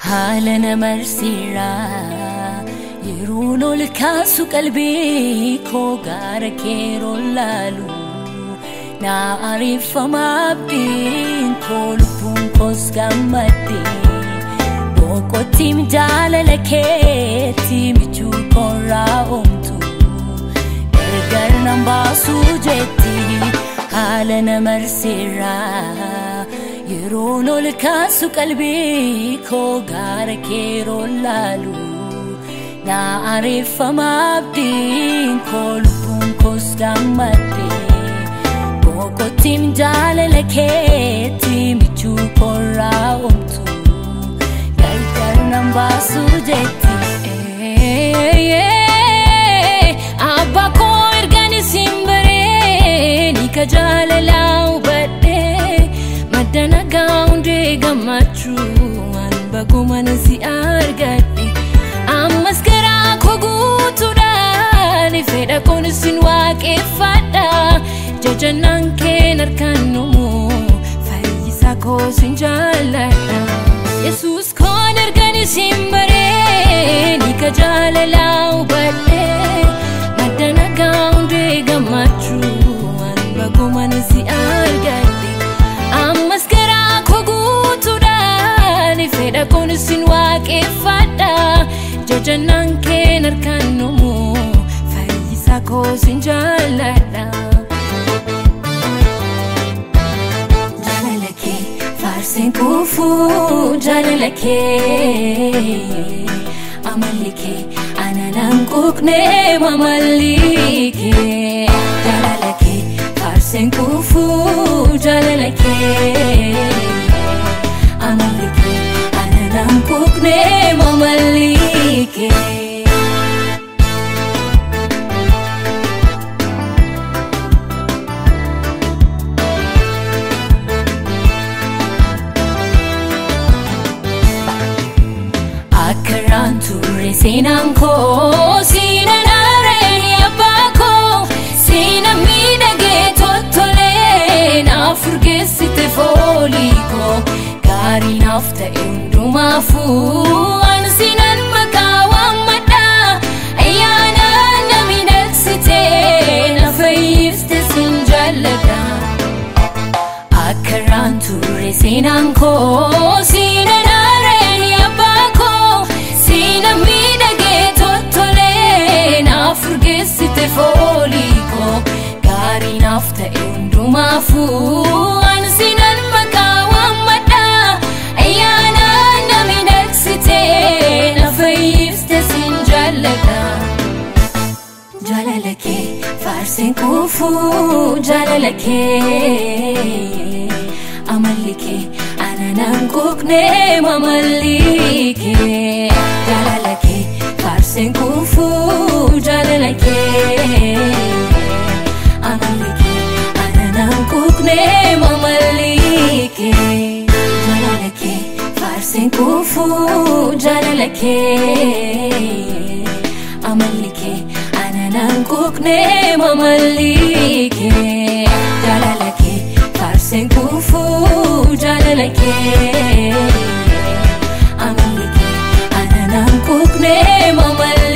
Haalana marsira yeroon ol kaasu qalbii koo gara keeroo laalu na arifama abdiin koo lubbuun koos gammadde boqotiin jaalala keetti michuu koorraa oomtu gargar nan baasu jetti haalana marsira yeroon ol kaasu qalbii koo gara keeroo laalu na arifama abdiin koo lubbuun koos gammadde boqotiin jaalala keetti michuu koorraa oomtu gargar nan baasu jetti abba koo erganis hin bareeni ka jaalala hubadhe madana gaunde gammachu an bagumana si argadhe ammas garaa koo guutuudhaan fedha koon sin waaqeffadha jajannaan keen harkanumu fayyisaa koo sin jaalladha Yesuus koon erganis hin bareeni ka jaalala hubadhe madana gaunde gammachu an bagumana si argadhe ammas garaa koo guutuudhaan fedha koon sin waaqeffadha jajannaan keen harkanumu fayyisaa koo sin jaalladha Jaalala kee faarsin kuufu jaalala kee amalli kee ananan quuqne mamalli kee jaalala kee faarsin kuufu jaalala kee amalli kee ananan quuqne mamalli kee Ture seenaan koo siinan areeni abbaa koo siinan miidhagee toltolee naaf urgeessite foolii koo gaarii naaf ta'e hundumaafuu an siinan maqaa waammadha ayyaanaan na miidhagsite na fayyifte sin jaalladha akkaraan ture seenaan koo siinan areeni abbaa koo siinan miidhagee toltolee naaf urgeessite foolii koo gaarii naaf ta'e hundumaafuu an siinan maqaa waammadha ayyaanaan na miidhagsite na fayyifte sin jaalladha jaalala kee faarsin kuufu jaalala kee amalli kee ananan quuqne mamalli kee jaalala kee faarsin kuufu jaalala kee amalli kee ananan quuqne mamalli kee jaalala kee faarsin kuufu jaalala kee amalli kee ananan quuqne mamalli kee jaalala kee faarsin kuufu jaalala kee amalli kee ananan quuqne mamalli